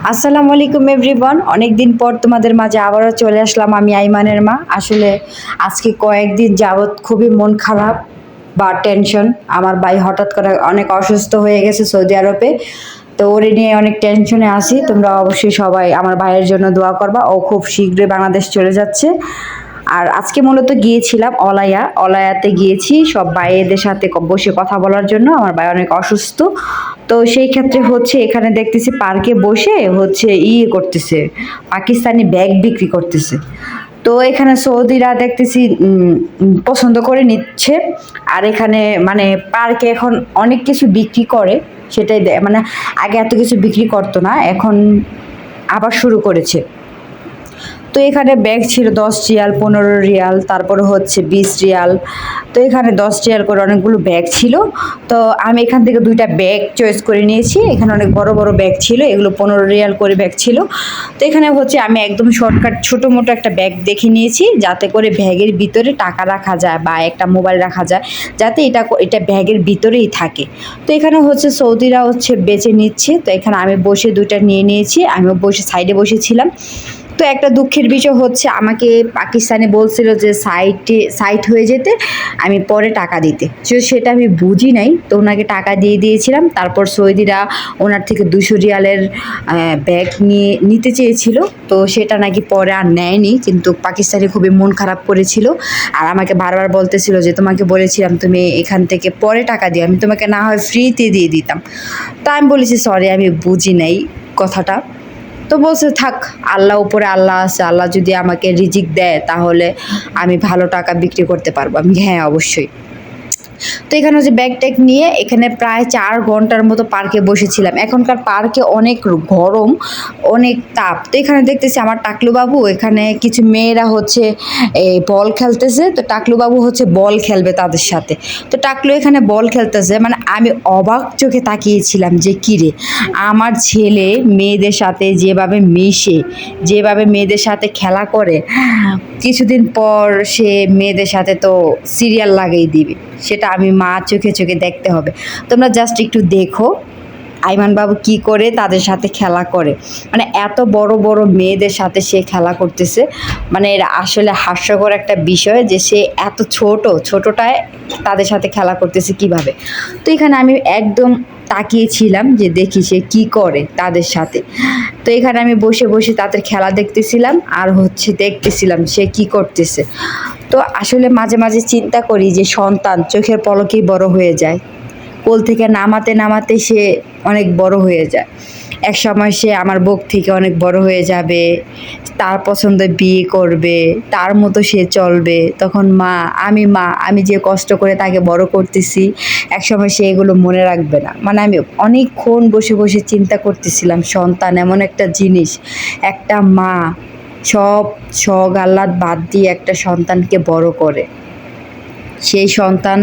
আসসালামু আলাইকুম এভরিওয়ান। অনেক দিন পর তোমাদের মাঝে আবারও চলে আসলাম আমি আইমানের মা। আসলে আজকে কয়েকদিন যাবৎ খুবই মন খারাপ বা টেনশন। আমার ভাই হঠাৎ করে অনেক অসুস্থ হয়ে গেছে সৌদি আরবে। তো ওরে নিয়ে অনেক টেনশনে আছি। তোমরা অবশ্যই সবাই আমার ভাইয়ের জন্য দোয়া করবা। ও খুব শীঘ্রই বাংলাদেশ চলে যাচ্ছে। আর আজকে মূলত গিয়েছিলাম অলায়াতে গিয়েছি সব ভাইয়েদের সাথে বসে কথা বলার জন্য। আমার ভাই অনেক অসুস্থ। তো সেই ক্ষেত্রে হচ্ছে এখানে দেখতেছি পার্কে বসে হচ্ছে করতেছে, পাকিস্তানি ব্যাগ বিক্রি করতেছে। তো এখানে সৌদিরা দেখতেছি পছন্দ করে নিচ্ছে। আর এখানে মানে পার্কে এখন অনেক কিছু বিক্রি করে, সেটাই মানে আগে এত কিছু বিক্রি করতো না, এখন আবার শুরু করেছে। তো এখানে ব্যাগ ছিল 10 রিয়াল, 15 রিয়াল, তারপরে হচ্ছে 20 রিয়াল। তো এখানে 10 রিয়াল করে অনেকগুলো ব্যাগ ছিল। তো আমি এখান থেকে দুইটা ব্যাগ চয়েস করে নিয়েছি। এখানে অনেক বড় বড় ব্যাগ ছিল, এগুলো 15 রিয়াল করে ব্যাগ ছিল। তো এখানে হচ্ছে আমি একদম শর্টকাট ছোটো মোটো একটা ব্যাগ দেখে নিয়েছি, যাতে করে ব্যাগের ভিতরে টাকা রাখা যায় বা একটা মোবাইল রাখা যায়, যাতে এটা ব্যাগের ভিতরেই থাকে। তো এখানে হচ্ছে সৌদিরা হচ্ছে বেচে নিচ্ছে। তো এখানে আমি বসে দুইটা নিয়ে নিয়েছি, আমিও বসে সাইডে বসেছিলাম। তো একটা দুঃখের বিষয় হচ্ছে আমাকে পাকিস্তানে বলছিল যে সাইট হয়ে যেতে, আমি পরে টাকা দিতে। সেটা আমি বুঝি নাই, তো ওনাকে টাকা দিয়ে দিয়েছিলাম। তারপর সৌদিরা ওনার থেকে 200 রিয়ালের ব্যাগ নিতে চেয়েছিল। তো সেটা নাকি পরে আর নেয়নি, কিন্তু পাকিস্তানি খুবই মন খারাপ করেছিল। আর আমাকে বারবার বলতেছিল যে তোমাকে বলেছিলাম তুমি এখান থেকে পরে টাকা দিও, আমি তোমাকে না হয় ফ্রিতে দিয়ে দিতাম। তা আমি বলেছি সরি, আমি বুঝি নাই কথাটা। তো বলছে থাক, আল্লাহ উপরে আল্লাহ আছে, আল্লাহ যদি আমাকে রিজিক দেয় তাহলে আমি ভালো টাকা বিক্রি করতে পারবো। আমি হ্যাঁ অবশ্যই। তো এখানে হচ্ছে ব্যাগ ট্যাগ নিয়ে এখানে প্রায় 4 ঘন্টার মতো পার্কে বসেছিলাম। এখনকার পার্কে অনেক গরম, অনেক তাপ। তো এখানে দেখতেছি আমার টাকলু বাবু, এখানে কিছু মেয়েরা হচ্ছে এই বল খেলতেছে। তো টাকলু বাবু হচ্ছে বল খেলবে তাদের সাথে। তো টাকলু এখানে বল খেলতেছে, মানে আমি অবাক চোখে তাকিয়েছিলাম যে কিরে, আমার ছেলে মেয়েদের সাথে যেভাবে মিশে, যেভাবে মেয়েদের সাথে খেলা করে, কিছুদিন পর সে মেয়েদের সাথে তো সিরিয়াল লাগিয়ে দিবে। সেটা আমি মা চোখে চোখে দেখতে হবে। তোমরা জাস্ট একটু দেখো আইমান বাবু কি করে তাদের সাথে খেলা করে। মানে এত বড় বড় মেয়েদের সাথে সে খেলা করতেছে। মানে এরা আসলে হাস্যকর একটা বিষয় যে সে এত ছোটটায় তাদের সাথে খেলা করতেছে কিভাবে। তো এখানে আমি একদম তাকিয়েছিলাম যে দেখি সে কি করে তাদের সাথে। তো এখানে আমি বসে বসে তাদের খেলা দেখতেছিলাম আর হচ্ছে দেখতেছিলাম সে কি করতেছে। তো আসলে মাঝে মাঝে চিন্তা করি যে সন্তান চোখের পলকেই বড় হয়ে যায়। কোল থেকে নামাতে নামাতে সে অনেক বড় হয়ে যায়। একসময় সে আমার বুক থেকে অনেক বড় হয়ে যাবে, তার পছন্দে বিয়ে করবে, তার মতো সে চলবে। তখন আমি যে কষ্ট করে তাকে বড় করতেছি, একসময় সে এগুলো মনে রাখবে না। মানে আমি অনেকক্ষণ বসে বসে চিন্তা করতেছিলাম, সন্তান এমন একটা জিনিস, একটা মা সব শখ আহ্লাদ বাদ দিয়ে একটা সন্তানকে বড় করে। সেই সন্তান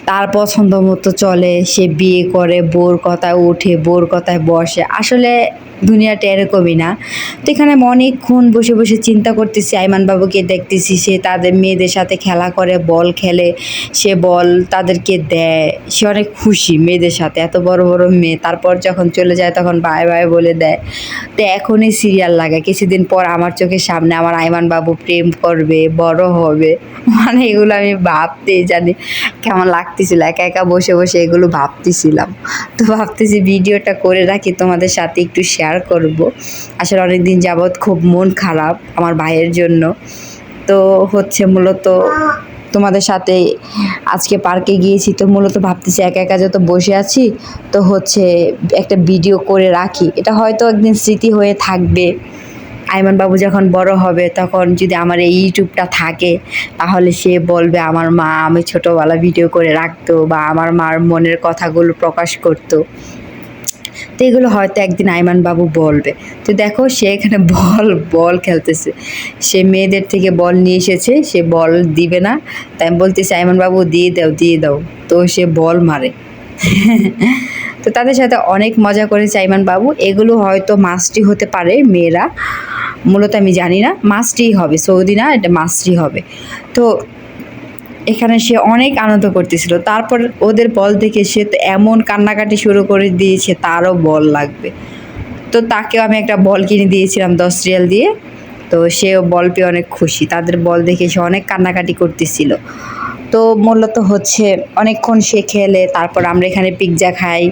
তার পছন্দ মতো চলে, সে বিয়ে করে, বউর কথায় ওঠে, বউর কথায় বসে। আসলে দুনিয়াটা এরকমই না। তো এখানে আমি অনেকক্ষণ বসে বসে চিন্তা করতেছি, আইমান বাবুকে দেখতেছি সে তাদের মেয়েদের সাথে খেলা করে, বল খেলে, সে বল তাদেরকে দেয়, সে অনেক খুশি মেয়েদের সাথে, এত বড় বড় মেয়ে। তারপর যখন চলে যায় তখন বাই বাই বলে দেয়। তো এখনই সিরিয়াল লাগে, কিছুদিন পর আমার চোখের সামনে আমার আইমান বাবু প্রেম করবে, বড় হবে। মানে এগুলো আমি ভাবতেই জানি কেমন লাগতেছিল, একা একা বসে বসে এগুলো ভাবতেছিলাম। তো ভাবতেছি ভিডিওটা করে রাখি, তোমাদের সাথে একটু শেয়ার করব। আসলে অনেকদিন যাবৎ খুব মন খারাপ আমার ভাইয়ের জন্য। তো হচ্ছে মূলত তোমাদের সাথে আজকে পার্কে গিয়েছি, তো মূলত ভাবতেছি একা একা যত বসে আছি, তো হচ্ছে একটা ভিডিও করে রাখি, এটা হয়তো একদিন স্মৃতি হয়ে থাকবে। আইমান বাবু যখন বড় হবে তখন যদি আমার এই ইউটিউবটা থাকে, তাহলে সে বলবে আমার মা আমি ছোটোবেলা ভিডিও করে রাখতো, বা আমার মার মনের কথাগুলো প্রকাশ করতো। তো এগুলো হয়তো একদিন আইমান বাবু বলবে। তো দেখো সে এখানে বল খেলতেছে, সে মেয়েদের থেকে বল নিয়ে এসেছে, সে বল দিবে না। তাই আমি বলতেছি আইমান বাবু দিয়ে দাও দিয়ে দাও, তো সে বল মারে। তো তাদের সাথে অনেক মজা করেছে আইমান বাবু। এগুলো হয়তো মাস্টই হতে পারে, মেয়েরা মূলত আমি জানি না, মাস্টই হবে, সৌদি না, এটা মাস্টই হবে। তো এখানে সে অনেক আনন্দ করতেছিল। তারপর ওদের বল দেখে সে তো এমন কান্নাকাটি শুরু করে দিয়েছে, তারও বল লাগবে। তো তো তাকেও আমি একটা বল কিনে দিয়েছিলাম 10 রিয়াল দিয়ে। তো সেও বল পেয়ে অনেক খুশি, তাদের বল দেখে সে অনেক কান্নাকাটি করতেছিল। তো মূলত হচ্ছে অনেকক্ষণ সে খেলে, তারপর আমরা এখানে পিৎজা খাই,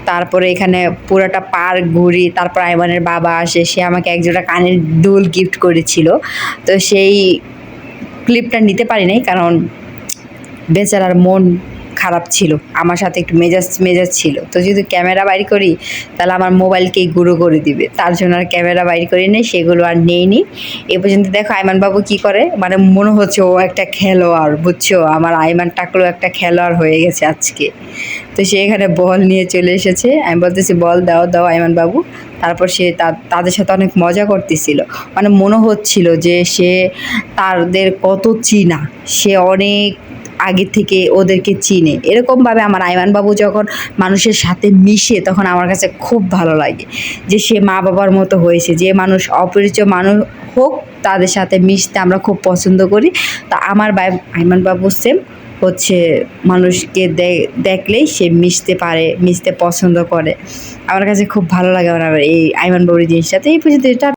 তারপরে এখানে পুরোটা পার্ক ঘুরি। তারপর আইমানের বাবা আসে, সে আমাকে একজোড়া কানের দুল গিফট করেছিল। তো সেই ক্লিপটা নিতে পারি নাই, কারণ বেচারার মন খারাপ ছিল, আমার সাথে একটু মেজাজ মেজাজ ছিল। তো যদি ক্যামেরা বাইর করি তাহলে আমার মোবাইলকেই গুঁড়ো করে দিবে, তার জন্য আর ক্যামেরা বাইর করি নেই, সেগুলো আর নেইনি। এ পর্যন্ত দেখো আইমান বাবু কি করে, মানে মনে হচ্ছে ও একটা খেলোয়াড়, বুঝছো, আমার আইমান টাকলো একটা খেলোয়াড় হয়ে গেছে আজকে। তো সে এখানে বল নিয়ে চলে এসেছে, আমি বলতেছি বল দাও দাও আইমান বাবু। তারপর সে তাদের সাথে অনেক মজা করতেছিল, মানে মনে হচ্ছিল যে সে তাদের কত চিনা, সে অনেক আগে থেকে ওদেরকে চিনে। এরকমভাবে আমার আইমান বাবু যখন মানুষের সাথে মিশে তখন আমার কাছে খুব ভালো লাগে, যে সে মা বাবার মতো হয়েছে। যে মানুষ অপরিচিত মানুষ হোক, তাদের সাথে মিশতে আমরা খুব পছন্দ করি। তা আমার আইমান বাবু সেম হচ্ছে, মানুষকে দেখলেই সে মিশতে পারে, মিশতে পছন্দ করে। আমার কাছে খুব ভালো লাগে আমার এই আইমান বাবুর জিনিসটা। তো এই পর্যন্ত এটা